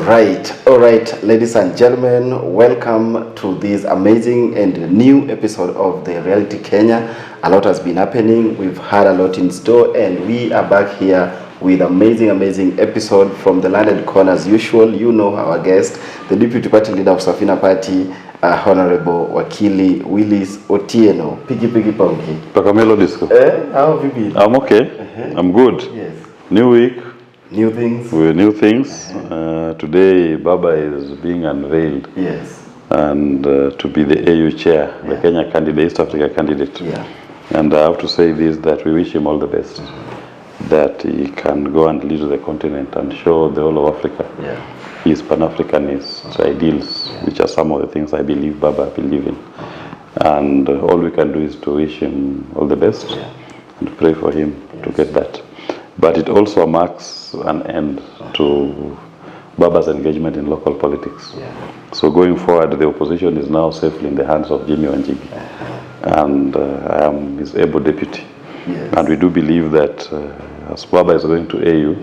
All right, ladies and gentlemen, welcome to this amazing and new episode of the Reality Kenya. A lot has been happening. We've had a lot in store, and we are back here with amazing episode from the landed corner as usual. You know our guest, the Deputy Party Leader of Safina Party, Honorable Wakili Willis Otieno. Piggy Ponky. Pakamelo Disco. How have you been? I'm okay. I'm good. Yes. New week. New things. New things. Today, Baba is being unveiled. Yes. And to be the AU chair, the Kenya candidate, East Africa candidate. Yeah. And I have to say this, that we wish him all the best. That he can go and lead the continent and show the whole of Africa his Pan-Africanist ideals, which are some of the things I believe Baba believe in. And all we can do is to wish him all the best and pray for him to get that. But it also marks an end to Baba's engagement in local politics. So going forward, the opposition is now safely in the hands of Jimmy Wanjigi. And I am his able deputy. And we do believe that as Baba is going to AU,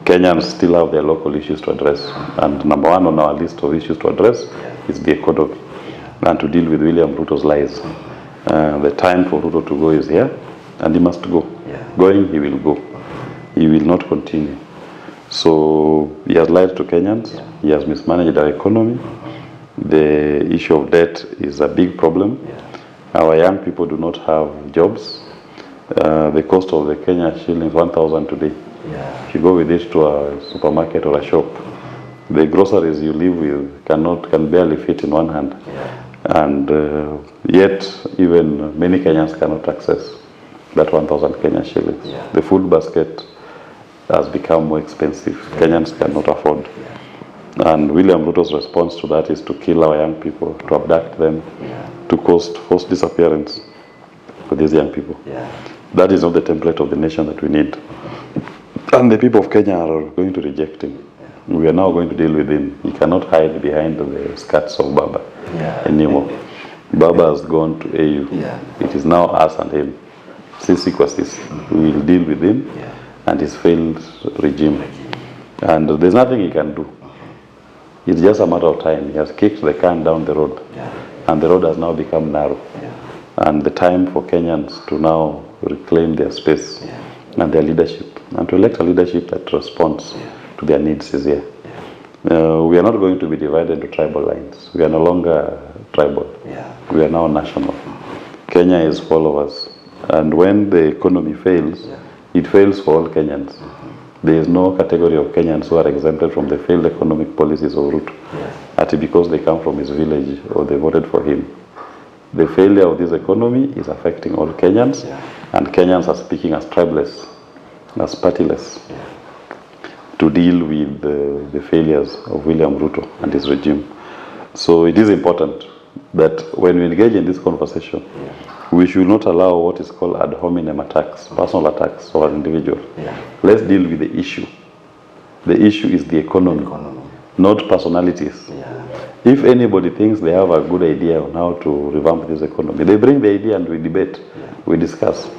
Kenyans still have their local issues to address. And number one on our list of issues to address is the economy. And to deal with William Ruto's lies. The time for Ruto to go is here, and he must go. Going, he will go. He will not continue. So he has lied to Kenyans. He has mismanaged our economy. The issue of debt is a big problem. Our young people do not have jobs. The cost of the Kenya shilling is 1,000 today. If you go with it to a supermarket or a shop, the groceries you live with can barely fit in one hand. And yet, even many Kenyans cannot access that 1,000 Kenya shillings. The food basket has become more expensive. Kenyans cannot afford. And William Ruto's response to that is to kill our young people, to abduct them, to cause forced disappearance for these young people. That is not the template of the nation that we need. And the people of Kenya are going to reject him. We are now going to deal with him. He cannot hide behind the skirts of Baba anymore. Baba has gone to AU. It is now us and him. We will deal with him and his failed regime. And there's nothing he can do. It's just a matter of time. He has kicked the can down the road. And the road has now become narrow. And the time for Kenyans to now reclaim their space and their leadership, and to elect a leadership that responds to their needs is here. We are not going to be divided into tribal lines. We are no longer tribal. We are now national. Kenya is for all of us. And when the economy fails, it fails for all Kenyans. There is no category of Kenyans who are exempted from the failed economic policies of Ruto, because they come from his village or they voted for him. The failure of this economy is affecting all Kenyans, and Kenyans are speaking as tribeless, as partyless, to deal with the failures of William Ruto and his regime. So it is important that when we engage in this conversation, we should not allow what is called ad hominem attacks, personal attacks on an individual. Let's deal with the issue. The issue is the economy, not personalities. If anybody thinks they have a good idea on how to revamp this economy, they bring the idea and we debate, we discuss.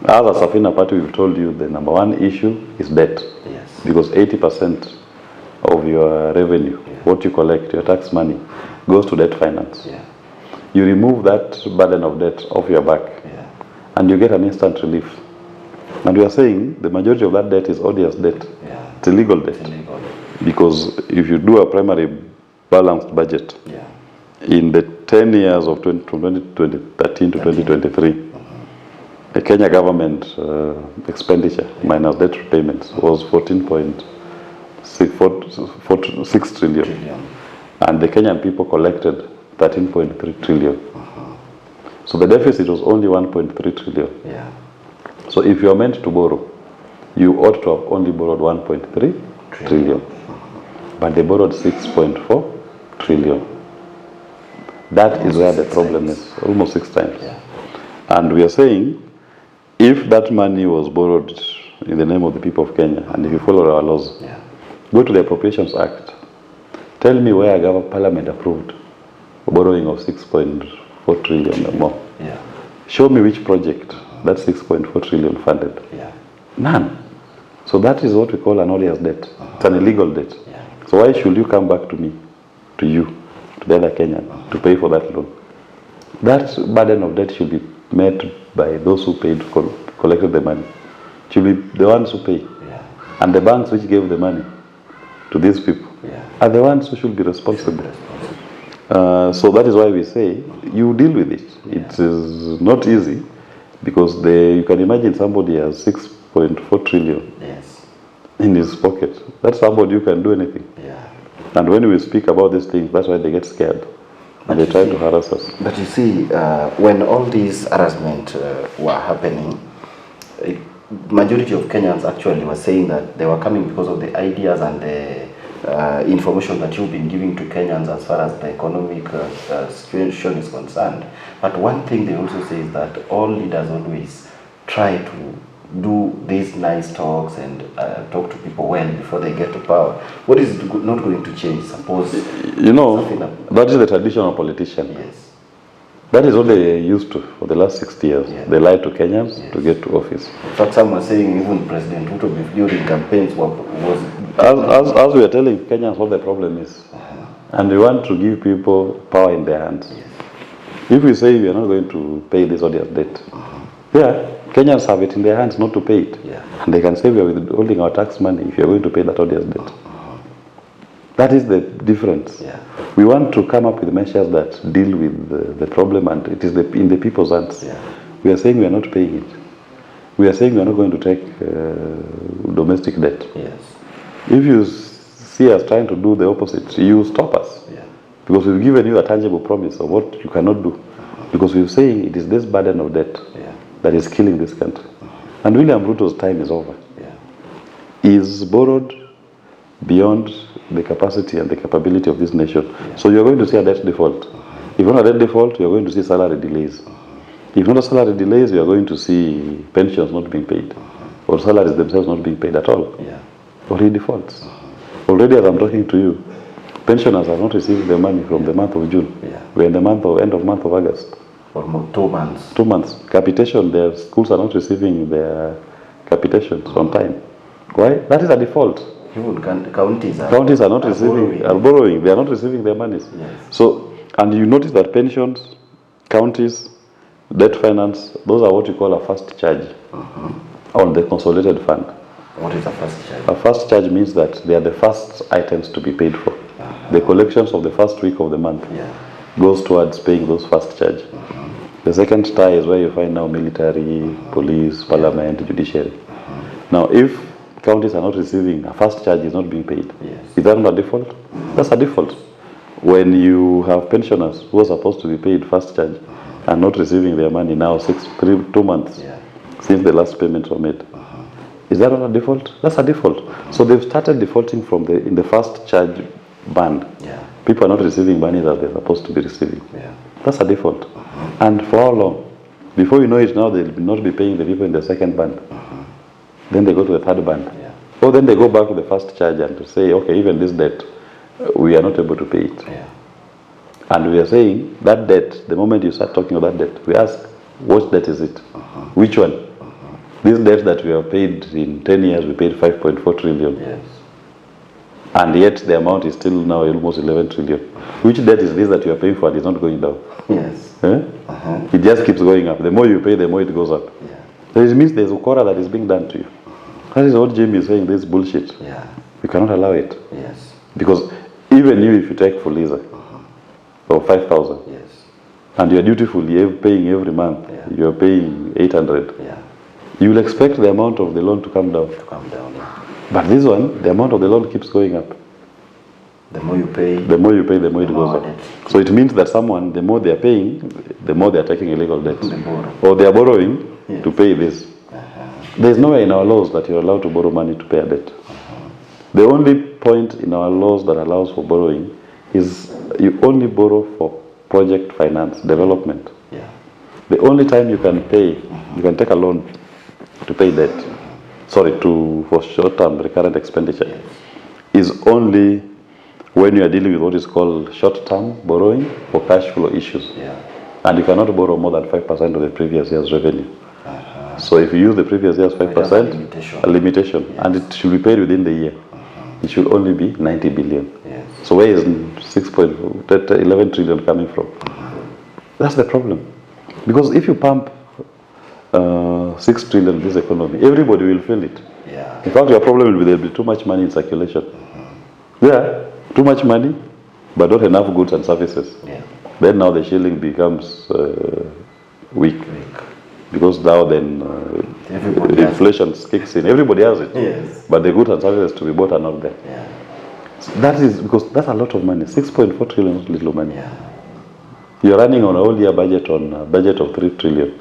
As a Safina Party, we've told you the number one issue is debt. Because 80% of your revenue, what you collect, your tax money, goes to debt finance. You remove that burden of debt off your back, and you get an instant relief. And we are saying the majority of that debt is odious debt. It's illegal debt. Because if you do a primary balanced budget, in the 10 years of from 2013 to 2023, the Kenya government expenditure minus debt repayments was 14.6 trillion. And the Kenyan people collected 13.3 trillion. So the deficit was only 1.3 trillion. So if you are meant to borrow, you ought to have only borrowed 1.3 trillion. But they borrowed 6.4 trillion. That is where the problem is, almost 6 times. And we are saying, if that money was borrowed in the name of the people of Kenya, and if you follow our laws, go to the Appropriations Act. Tell me where Parliament approved borrowing of 6.4 trillion or more. Show me which project that 6.4 trillion funded. None. So that is what we call an odious debt. It's an illegal debt. So why should you come back to me, to you, to the other Kenyan, to pay for that loan? That burden of debt should be met by those who collected the money. It should be the ones who pay. And the banks which gave the money to these people are the ones who should be responsible. So that is why we say, you deal with it. It is not easy, because you can imagine somebody has 6.4 trillion in his pocket. That's somebody who can do anything. And when we speak about these things, that's why they get scared. And they try to harass us. But you see, when all these harassment were happening, majority of Kenyans actually were saying that they were coming because of the ideas and the information that you've been giving to Kenyans as far as the economic situation is concerned. But one thing they also say is that all leaders always try to do these nice talks and talk to people well before they get to power. What is not going to change? Suppose that is the traditional politician. That is what they used to for the last 60 years. They lied to Kenyans to get to office. In fact, some were saying even President Ruto during campaigns was... As we are telling Kenyans what the problem is. And we want to give people power in their hands. If we say we are not going to pay this odious debt, Kenyans have it in their hands not to pay it. And they can say we are withholding our tax money if you are going to pay that odious debt. That is the difference. We want to come up with measures that deal with the problem, and it is in the people's hands. We are saying we are not paying it. We are saying we are not going to take domestic debt. If you see us trying to do the opposite, you stop us. Because we've given you a tangible promise of what you cannot do. Because we're saying it is this burden of debt that is killing this country. And William Ruto's time is over. He's borrowed beyond the capacity and the capability of this nation. So you're going to see a debt default. If not a debt default, you're going to see salary delays. If not a salary delays, you're going to see pensions not being paid. Or salaries themselves not being paid at all. Or he defaults. Already as I'm talking to you, pensioners are not receiving their money from the month of June. We're in the end of month of August. For 2 months. 2 months. Capitation, their schools are not receiving their capitations on time. Why? That is a default. Even counties are not receiving, are borrowing. They are not receiving their monies. So, and you notice that pensions, counties, debt finance, those are what you call a first charge on the consolidated fund. What is a first charge? A first charge means that they are the first items to be paid for. The collections of the first week of the month goes towards paying those first charge. The second tier is where you find now military, police, parliament, judiciary. Now, if counties are not receiving, a first charge is not being paid. Is that not a default? That's a default. When you have pensioners who are supposed to be paid first charge and not receiving their money now 2 months since the last payments were made. Is that not a default? That's a default. So they've started defaulting from in the first charge band. People are not receiving money that they're supposed to be receiving. That's a default. And for how long? Before you know it now, they'll not be paying the people in the second band. Then they go to the third band. Or then they go back to the first charge and to say, okay, even this debt, we are not able to pay it. And we are saying that debt, the moment you start talking about that debt, we ask, what debt is it? Which one? This debt that we have paid in 10 years, we paid 5.4 trillion. And yet the amount is still now almost 11 trillion. Which debt is this that you are paying for and it's not going down? It just keeps going up. The more you pay, the more it goes up. So it means there's ukora that is being done to you. That is what Jimmy is saying, this bullshit. You cannot allow it. Because even you, if you take Fuliza, or 5,000, and you are dutifully paying every month, you are paying 800, you will expect the amount of the loan to come down. But this one, the amount of the loan keeps going up. The more you pay, the more it goes up. So it means that someone, the more they are paying, the more they are taking illegal debt. Or they are borrowing to pay this. There is nowhere in our laws that you are allowed to borrow money to pay a debt. The only point in our laws that allows for borrowing is you only borrow for project finance, development. The only time you can pay, you can take a loan to pay debt, for short-term recurrent expenditure, is only when you are dealing with what is called short-term borrowing for cash flow issues. And you cannot borrow more than 5% of the previous year's revenue. So if you use the previous year's 5%, a limitation, and it should be paid within the year. it should only be 90 billion. Yes. So where is 11 trillion coming from? That's the problem. Because if you pump 6 trillion in this economy, everybody will feel it. Yeah. In fact, your problem will be there will be too much money in circulation. Yeah, too much money, but not enough goods and services. Yeah. Then now the shilling becomes weak. Because now then inflation kicks in. Everybody has it. Yes. But the goods and services to be bought are not there. Yeah. So that is because that's a lot of money. 6.4 trillion is little money. Yeah. You're running on a whole year budget on a budget of 3 trillion.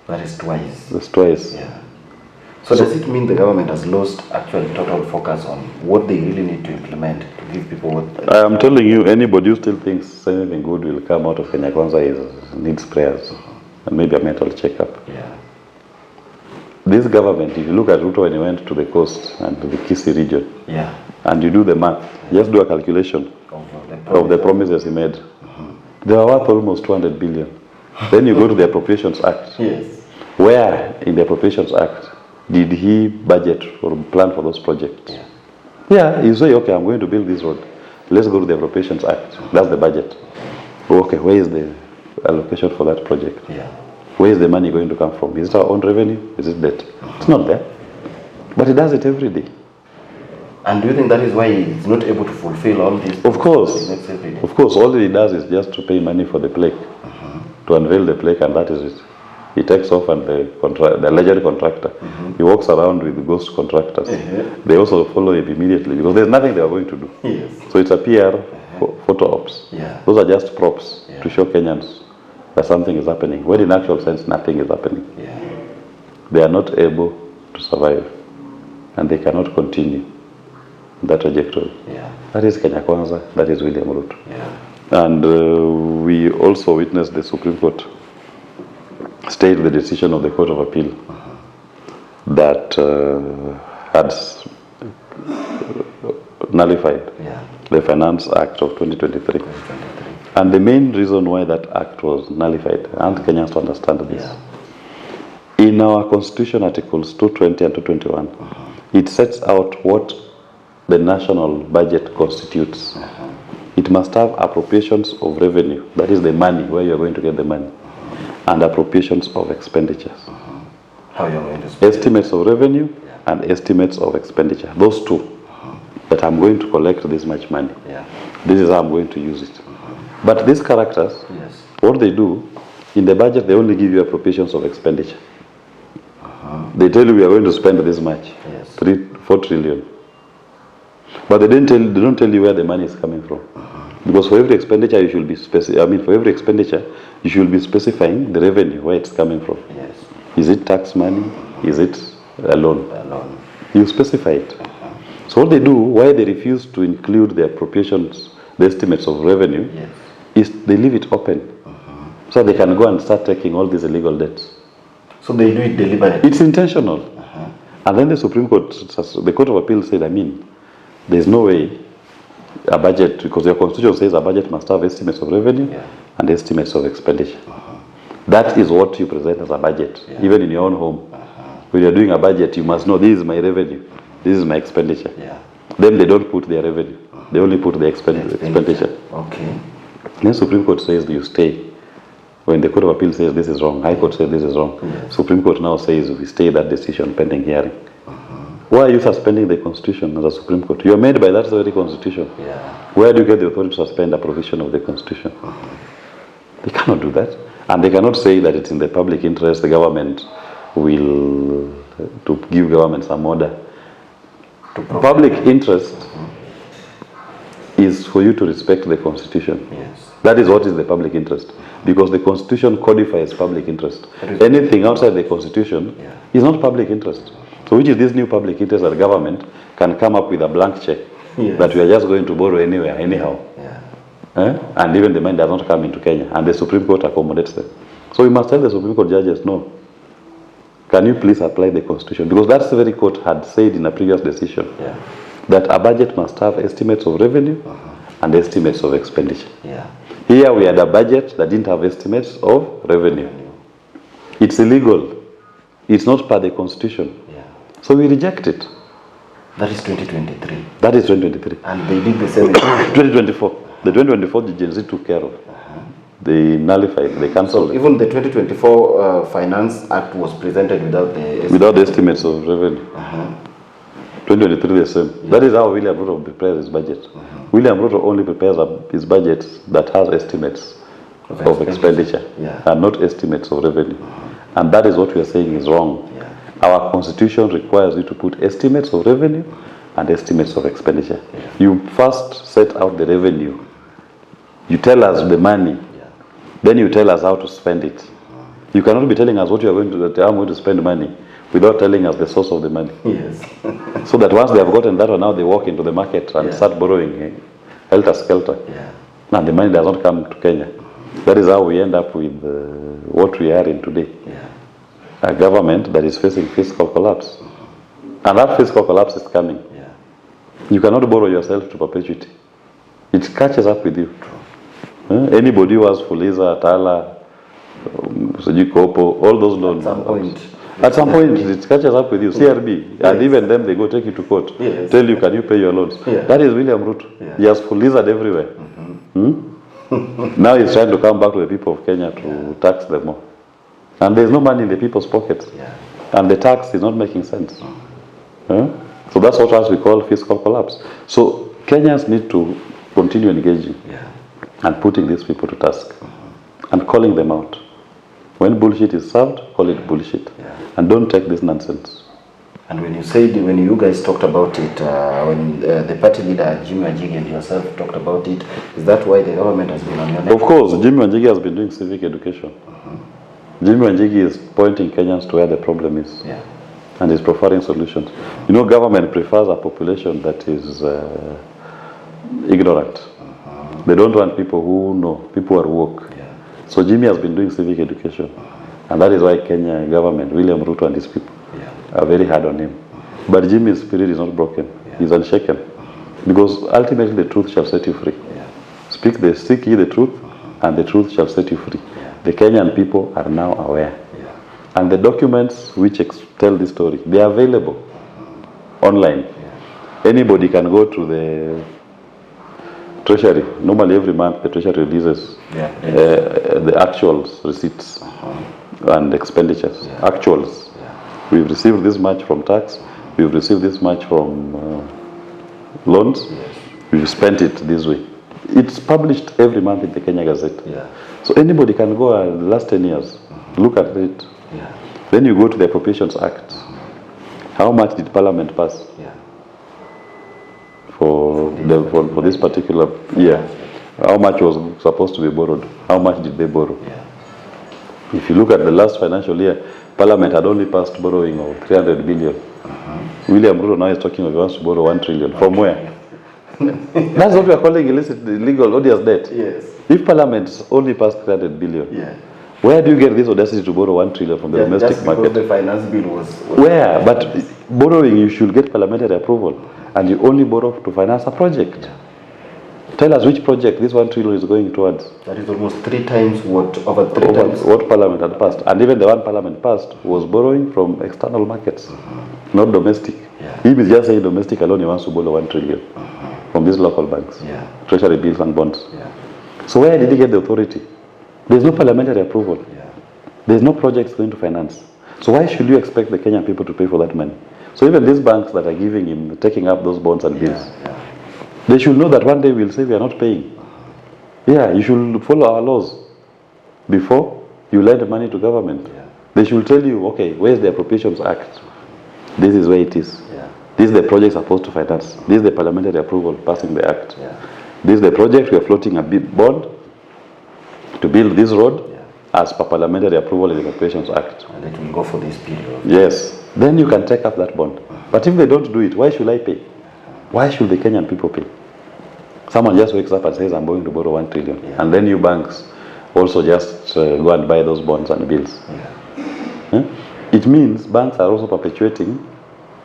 That is twice. That's twice. Yeah. So does it mean the government has lost actual total focus on what they really need to implement to give people what? I am telling you, anybody who still thinks anything good will come out of Kenya Kwanza needs prayers and maybe a mental checkup. Yeah. This government, if you look at Ruto when he went to the coast and to the Kisii region, Yeah. and you do the math, just do a calculation of the promises he made. They were worth almost 200 billion. Then you go to the Appropriations Act. Yes. Where in the Appropriations Act did he budget or plan for those projects? Yeah. Yeah, you say, okay, I'm going to build this road. Let's go to the Appropriations Act. That's the budget. Okay, where is the allocation for that project? Yeah. Where is the money going to come from? Is it our own revenue? Is it debt? It's not there. But he does it every day. And do you think that is why he's not able to fulfill all these? Of course. Every day? Of course, all he does is just to pay money for the plaque, to unveil the plaque, and that is it. He takes off, and the alleged contractor, he walks around with ghost contractors. They also follow him immediately because there's nothing they are going to do. Yes. So it's a PR photo ops. Yeah. Those are just props to show Kenyans that something is happening, when in actual sense nothing is happening. Yeah. They are not able to survive, and they cannot continue that trajectory. Yeah. That is Kenya Kwanza, that is William Ruto. Yeah. And we also witnessed the Supreme Court state the decision of the Court of Appeal that had nullified the Finance Act of 2023. And the main reason why that act was nullified, and Kenyans to understand this, in our Constitution Articles 220 and 221, it sets out what the national budget constitutes. It must have appropriations of revenue, that is the money, where you are going to get the money, and appropriations of expenditures. How you are going to spend estimates of revenue and estimates of expenditure. Those two, that I'm going to collect this much money. This is how I'm going to use it. But these characters, what they do, in the budget they only give you appropriations of expenditure. They tell you we are going to spend this much, 4 trillion. But they don't tell you where the money is coming from. Because for every expenditure you should be you should be specifying the revenue, where it's coming from. Is it tax money? Is it a loan? You specify it. So what they do, why they refuse to include the appropriations, the estimates of revenue, is they leave it open. So they can go and start taking all these illegal debts. So they do it deliberately? It's intentional. And then the Supreme Court, the Court of Appeal said, there's no way a budget, because your constitution says a budget must have estimates of revenue and estimates of expenditure. That is what you present as a budget, even in your own home. When you're doing a budget, you must know this is my revenue, this is my expenditure. Then they don't put their revenue, they only put the expenditure. Okay. Then Supreme Court says you stay. When the Court of Appeal says this is wrong, High Court says this is wrong, Supreme Court now says we stay that decision pending hearing. Why are you suspending the Constitution as a Supreme Court? You are made by that very Constitution. Where do you get the authority to suspend a provision of the Constitution? They cannot do that. And they cannot say that it's in the public interest, the government will, to give government some order. Public interest is for you to respect the Constitution. That is what is the public interest. Because the Constitution codifies public interest. Anything outside the Constitution is not public interest. So which is this new public interest that the government can come up with a blank check that we are just going to borrow anywhere, anyhow. And even the money does not come into Kenya, and the Supreme Court accommodates them. So we must tell the Supreme Court judges, no, can you please apply the Constitution? Because that very court had said in a previous decision that a budget must have estimates of revenue and estimates of expenditure. Here we had a budget that didn't have estimates of revenue. It's illegal. It's not per the Constitution. So we reject it. That is 2023. That is 2023. And they did the same in 2024. The 2024 the Gen Z took care of. They nullified, they cancelled so even the 2024 Finance Act was presented without the estimates. Without the estimates of revenue. 2023 the same. Yeah. That is how William Ruto prepares his budget. William Ruto only prepares his budget that has estimates of expenditure and not estimates of revenue. And that is what we are saying is wrong. Our constitution requires you to put estimates of revenue and estimates of expenditure. You first set out the revenue. You tell us the money. Then you tell us how to spend it. You cannot be telling us what you are going to, I'm going to spend money without telling us the source of the money. Yes. So that once they have gotten that one, now they walk into the market and start borrowing helter-skelter. And the money does not come to Kenya. That is how we end up with what we are in today. A government that is facing fiscal collapse. And that fiscal collapse is coming. You cannot borrow yourself to perpetuity. It catches up with you. Anybody who has Fuliza, Tala, Kopo, all those loans. At some point, it catches up with you. CRB, and even them, they go take you to court. Tell you, can you pay your loans? That is William Ruto. He has Fuliza everywhere. Now he's trying to come back to the people of Kenya to tax them more. And there's no money in the people's pockets. And the tax is not making sense. So that's what else we call fiscal collapse. So Kenyans need to continue engaging and putting these people to task and calling them out. When bullshit is served, call it bullshit. And don't take this nonsense. And when you said, when you guys talked about it, when the party leader, Jimmy Wanjigi, and yourself talked about it, is that why the government has been on your neck? Of course, Jimmy Wanjigi has been doing civic education. Jimmy Wanjigi is pointing Kenyans to where the problem is. And is preferring solutions. You know, government prefers a population that is ignorant. They don't want people who know, people who are woke. So Jimmy has been doing civic education. And that is why Kenya government, William Ruto and his people, are very hard on him. But Jimmy's spirit is not broken. He's unshaken. Because ultimately the truth shall set you free. Seek ye the truth, and the truth shall set you free. The Kenyan people are now aware. And the documents which tell this story, they are available online. Anybody can go to the Treasury. Normally every month the Treasury releases the actuals, receipts and expenditures. Actuals. We've received this much from tax. We've received this much from loans. We've spent it this way. It's published every month in the Kenya Gazette. So anybody can go the last 10 years, look at it. Then you go to the Appropriations Act. How much did Parliament pass for this particular year? How much was supposed to be borrowed? How much did they borrow? If you look at the last financial year, Parliament had only passed borrowing of 300 billion. William Ruto now is talking of he wants to borrow 1 trillion. From where? That's what we are calling illicit, illegal, odious debt. If Parliament only passed 300 billion, where do you get this audacity to borrow 1 trillion from the domestic market? The finance bill was where? But borrowing, you should get parliamentary approval, and you only borrow to finance a project. Tell us which project this 1 trillion is going towards. That is almost 3 times what, over 3 times what Parliament had passed. And even the one Parliament passed was borrowing from external markets, not domestic. He is just saying domestic alone, he wants to borrow 1 trillion from these local banks, treasury bills and bonds. So where did he get the authority? There's no parliamentary approval. There's no projects going to finance. So why should you expect the Kenyan people to pay for that money? So even these banks that are giving him, taking up those bonds and bills, they should know that one day we'll say we are not paying. You should follow our laws before you lend money to government. They should tell you, okay, where's the Appropriations Act? This is where it is. This is the project supposed to finance. This is the parliamentary approval passing the act. This is the project we are floating a bond to build this road as per parliamentary approval in the Appropriations Act. And it will go for this period. Yes. Then you can take up that bond. But if they don't do it, why should I pay? Why should the Kenyan people pay? Someone just wakes up and says, I'm going to borrow 1 trillion. And then you banks also just go and buy those bonds and bills. It means banks are also perpetuating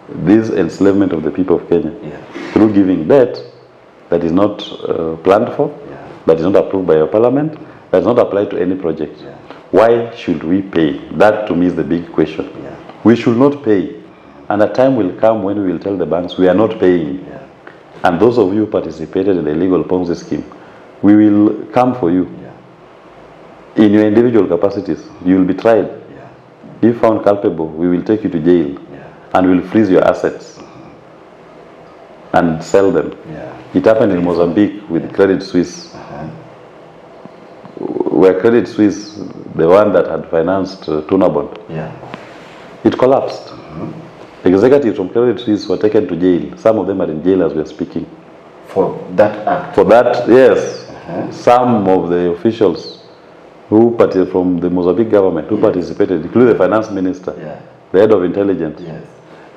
this enslavement of the people of Kenya through giving debt that is not planned for, that is not approved by your parliament, that is not applied to any project. Why should we pay? That to me is the big question. We should not pay And a time will come when we will tell the banks we are not paying. Yeah. And those of you who participated in the illegal Ponzi scheme, we will come for you. Yeah. In your individual capacities, you will be tried. Yeah. If found culpable, we will take you to jail. Yeah. And we will freeze your assets and sell them. Yeah. It happened in Mozambique with Credit Suisse. Where Credit Suisse, the one that had financed Tuna Bond, Yeah. it collapsed. Executives from Credit Suisse were taken to jail. Some of them are in jail as we are speaking. For that act? For that, yes. Some of the officials who from the Mozambique government who participated, including the finance minister, the head of intelligence,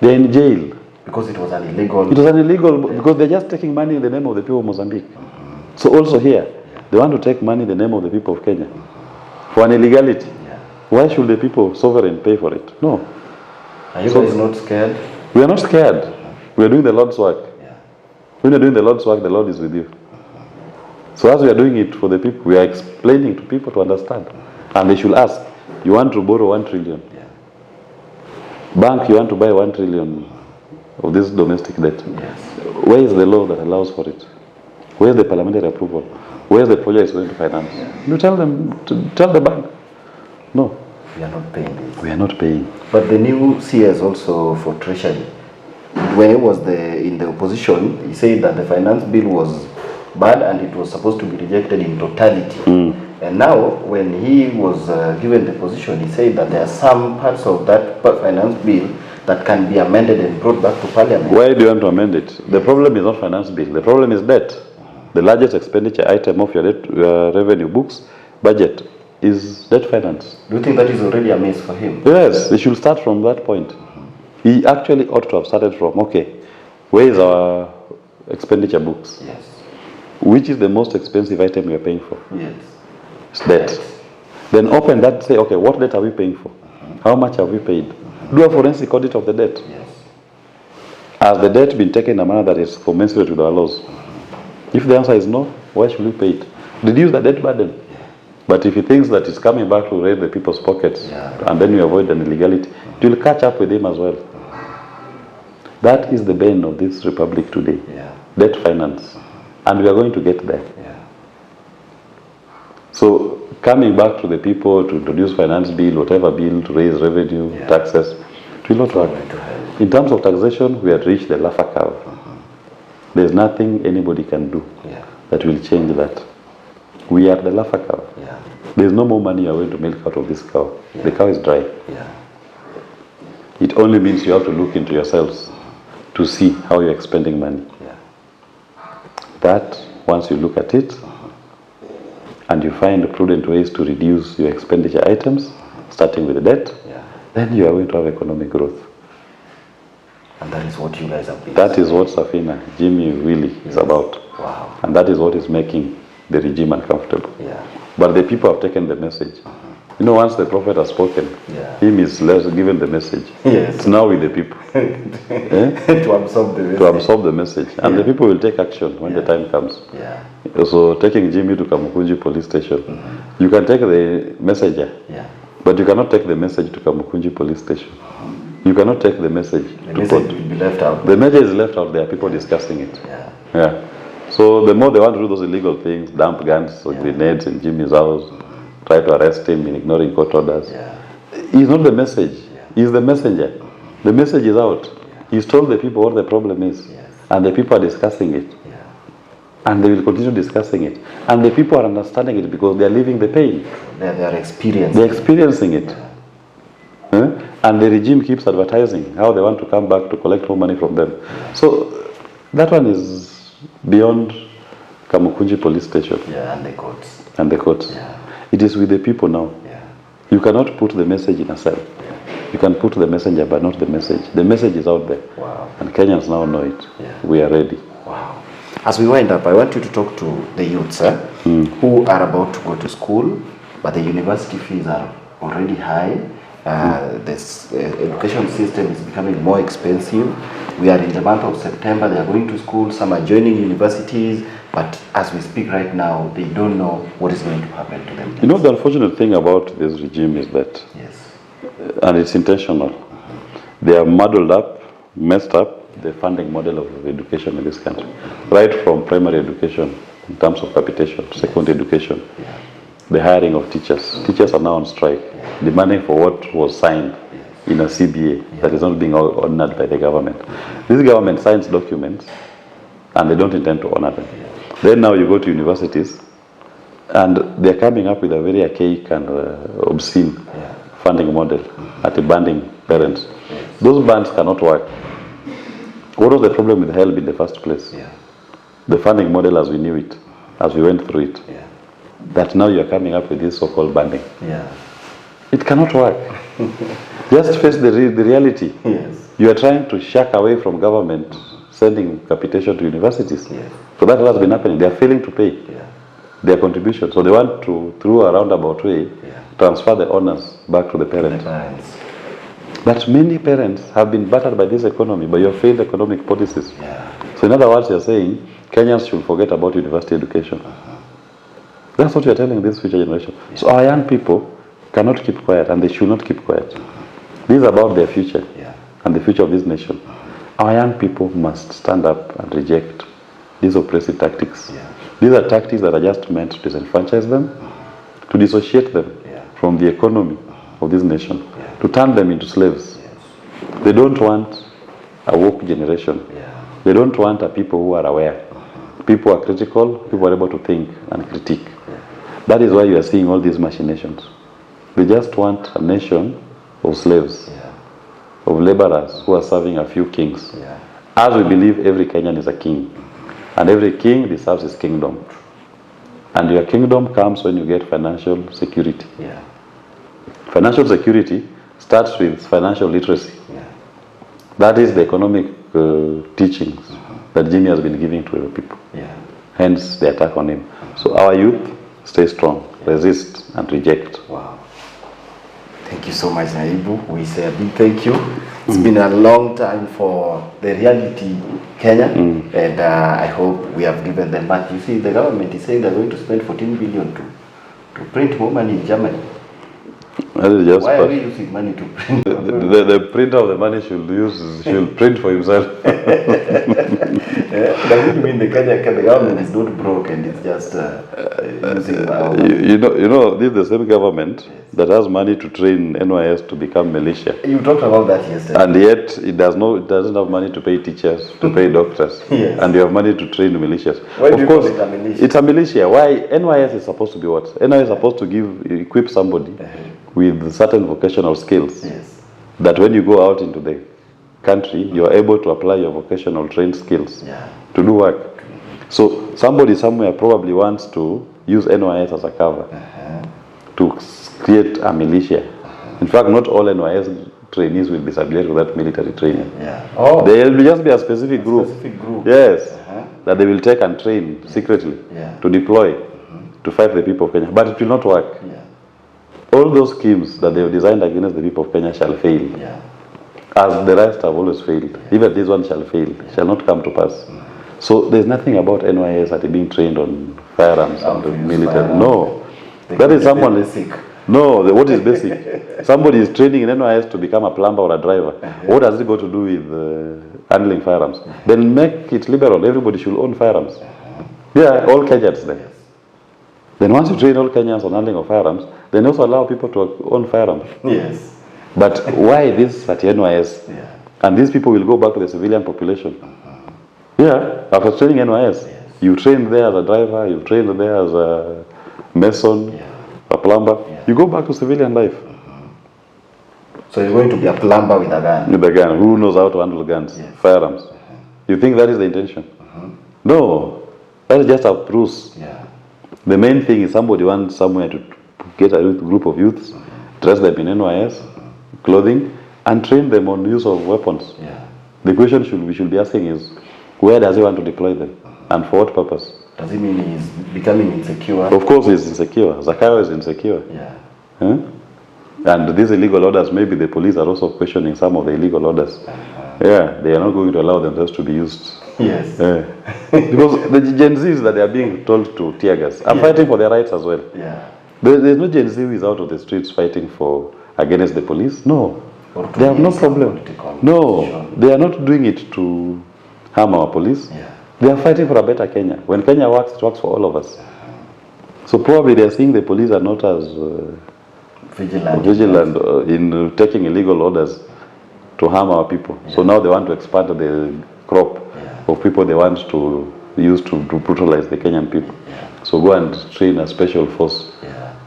they're in jail. Because it was an illegal... It was an illegal, because they're just taking money in the name of the people of Mozambique. So also here, they want to take money in the name of the people of Kenya for an illegality. Why should the people sovereign pay for it? No. Are you guys not scared? We are not scared. We are doing the Lord's work. When you're doing the Lord's work, the Lord is with you. So as we are doing it for the people, we are explaining to people to understand. And they should ask, you want to borrow 1 trillion? Bank, you want to buy 1 trillion of this domestic debt? Where is the law that allows for it? Where is the parliamentary approval? Where is the project is going to finance? You tell them, tell the bank. No. We are not paying this. We are not paying. But the new CS also for Treasury, when he was in the opposition, he said that the finance bill was bad and it was supposed to be rejected in totality. And now, when he was given the position, he said that there are some parts of that finance bill that can be amended and brought back to Parliament. Why do you want to amend it? The problem is not finance bill. The problem is debt. The largest expenditure item of your revenue books budget is debt finance. Do you think that is already a mess for him? Yes, he should start from that point. He actually ought to have started from, okay, where is our expenditure books? Yes. Which is the most expensive item we are paying for? Yes. It's debt. Then open that, say, okay, what debt are we paying for? How much have we paid? Do a forensic audit of the debt. Yes. Has the debt been taken in a manner that is commensurate with our laws? If the answer is no, why should we pay it? Reduce the debt burden. But if he thinks that it's coming back to raid the people's pockets, and then you avoid an illegality, it will catch up with him as well. That is the bane of this republic today. Debt finance. And we are going to get there. So coming back to the people to introduce finance bill, whatever bill, to raise revenue, taxes, it will not work. In terms of taxation, we have reached the Laffer curve. There's nothing anybody can do that will change that. We are the Laffer curve. There's no more money you're going to milk out of this cow. The cow is dry. It only means you have to look into yourselves to see how you're expending money. That, once you look at it, and you find prudent ways to reduce your expenditure items, starting with the debt, then you are going to have economic growth. And that is what you guys have been. That is what Safina, Jimmy, Willie is about. Wow. And that is what is making the regime uncomfortable. But the people have taken the message. You know, once the prophet has spoken, him is less given the message. It's now with the people. To absorb the message. To absorb the message. And the people will take action when the time comes. So taking Jimmy to Kamukunji police station, you can take the messenger, but you cannot take the message to Kamukunji police station. You cannot take the message. The message will be left out. The message is left out there, people discussing it. So the more they want to do those illegal things, dump guns or grenades in Jimmy's house, try to arrest him in ignoring court orders. He's not the message, he's the messenger. The message is out. He's told the people what the problem is, and the people are discussing it. And they will continue discussing it. And the people are understanding it because they are living the pain. They are experiencing They're experiencing it. And the regime keeps advertising how they want to come back to collect more money from them. So that one is beyond Kamukunji police station. And the courts. And the courts. It is with the people now. You cannot put the message in a cell. You can put the messenger, but not the message. The message is out there. And Kenyans now know it. We are ready. As we wind up, I want you to talk to the youths who are about to go to school, but the university fees are already high. This education system is becoming more expensive. We are in the month of September. They are going to school. Some are joining universities. But as we speak right now, they don't know what is going to happen to them. You know, the unfortunate thing about this regime is that, and it's intentional, they are muddled up messed up the funding model of education in this country. Right from primary education, in terms of capitation, secondary education, the hiring of teachers. Teachers are now on strike, demanding for what was signed in a CBA that is not being honored by the government. This government signs documents and they don't intend to honor them. Then now you go to universities and they're coming up with a very archaic and obscene funding model at banding parents. Those bands cannot work. What was the problem with HELB in the first place? The funding model as we knew it, as we went through it. That now you're coming up with this so-called banding. It cannot work. Just face the reality. You are trying to shuck away from government sending capitation to universities. So that has been happening. They are failing to pay their contribution. So they want to, through a roundabout way, transfer the honors back to the parents. But many parents have been battered by this economy, by your failed economic policies. So in other words, you're saying Kenyans should forget about university education. That's what you're telling this future generation. So our young people cannot keep quiet, and they should not keep quiet. This is about their future and the future of this nation. Our young people must stand up and reject these oppressive tactics. These are tactics that are just meant to disenfranchise them, to dissociate them from the economy of this nation, to turn them into slaves. They don't want a woke generation. They don't want a people who are aware. People who are critical, people who are able to think and critique. That is why you are seeing all these machinations. They just want a nation of slaves, of laborers who are serving a few kings. As we believe every Kenyan is a king, and every king deserves his kingdom. And your kingdom comes when you get financial security. Financial security starts with financial literacy. That is the economic teachings that Jimmy has been giving to the people. Hence the attack on him. So our youth, stay strong, resist and reject. Thank you so much, Naibu. We say a big thank you. It's been a long time for the reality Kenya, and I hope we have given them back. You see, the government is saying they're going to spend 14 billion to print more money in Germany. Why are we using money to print? The printer of the money should print for himself. Does it mean the government is not broke and it's just using our money? You know, this is the same government that has money to train NYS to become militia. You talked about that yesterday. And yet it doesn't have money to pay teachers, to pay doctors. And you have money to train militias. Why do you call it a militia? It's a militia. Why? NYS is supposed to be what? NYS is supposed to equip somebody with certain vocational skills that when you go out into the country, you are able to apply your vocational trained skills to do work. So somebody somewhere probably wants to use NYS as a cover to create a militia. In fact, not all NYS trainees will be subject to that military training. There will just be a specific group. That they will take and train secretly to deploy to fight the people of Kenya. But it will not work. All those schemes that they have designed against the people of Kenya shall fail. As the rest have always failed. Even this one shall fail, shall not come to pass. So there's nothing about NYS that being trained on firearms and the military. No. That is someone basic. No, what is basic? Somebody is training in NYS to become a plumber or a driver. What does it got to do with handling firearms? Then make it liberal. Everybody should own firearms. All Kenyans then. Then once you train all Kenyans on handling of firearms, then also allow people to own firearms. But why this at NYS? And these people will go back to the civilian population. After training NYS, you train there as a driver, you train there as a mason, a plumber. You go back to civilian life. So you're going to be a plumber with a gun? With a gun. Who knows how to handle guns, firearms? You think that is the intention? No. That is just a ruse. The main thing is somebody wants somewhere to get a group of youths, dress them in NYS, clothing, and train them on use of weapons. The question we should be asking is, where does he want to deploy them? And for what purpose? Does it mean he's becoming insecure? Of course he's insecure. Zakayo is insecure. And these illegal orders, maybe the police are also questioning some of the illegal orders. They are not going to allow themselves to be used. Because the Gen Zs that they are being told to tear gas are fighting for their rights as well. There's no Gen Z who is out of the streets fighting against the police. No. Or to They have no some problem. political No, position. they are not doing it to harm our police. Yeah. They are fighting for a better Kenya. When Kenya works, it works for all of us. So probably they are seeing the police are not as vigilant in taking illegal orders to harm our people. Yeah. So now they want to expand the crop of people they want to use to brutalize the Kenyan people. Yeah. So go and train a special force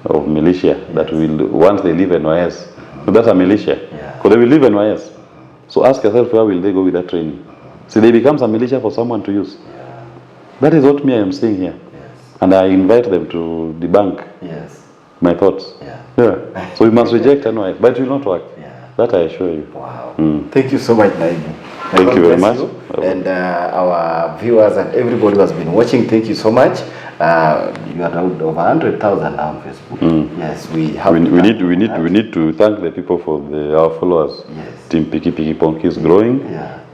of militia that will, once they leave NYS, so that's a militia, because they will leave NYS. So ask yourself, where will they go with that training? See, they become a militia for someone to use. That is what me I am saying here. And I invite them to debunk my thoughts. So we must reject NYS, but it will not work. That I assure you. Wow. Thank you so much, Naibu. Thank you very much. And our viewers and everybody who has been watching, thank you so much. You are over 100,000 now on Facebook. Yes, we have. We need to thank the people for our followers. Yes. Team Piki Piki Ponki is growing.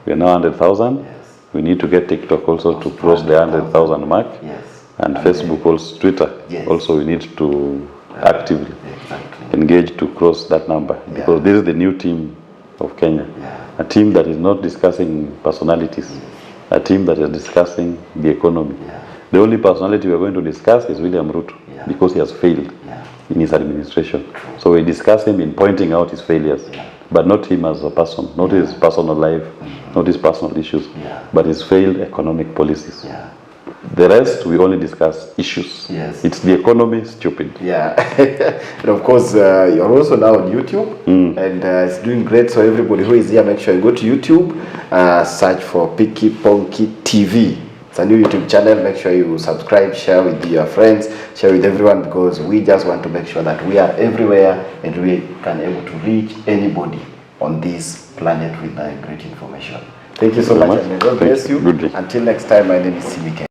We are now 100,000. We need to get TikTok also to cross the 100,000 mark. And Facebook, also Twitter. Also, we need to actively engage to cross that number, because this is the new team of Kenya. A team that is not discussing personalities, a team that is discussing the economy. The only personality we are going to discuss is William Ruto, because he has failed in his administration. So we discuss him in pointing out his failures, but not him as a person, not his personal life, not his personal issues, but his failed economic policies. The rest, we only discuss issues. It's the economy, stupid. And of course, you're also now on YouTube, and it's doing great. So everybody who is here, make sure you go to YouTube, search for Piki Ponki TV. It's a new YouTube channel. Make sure you subscribe, share with your friends, share with everyone, because we just want to make sure that we are everywhere and we can able to reach anybody on this planet with great information. Thank you so much, and may God bless you. Good day. Until next time, my name is CBK.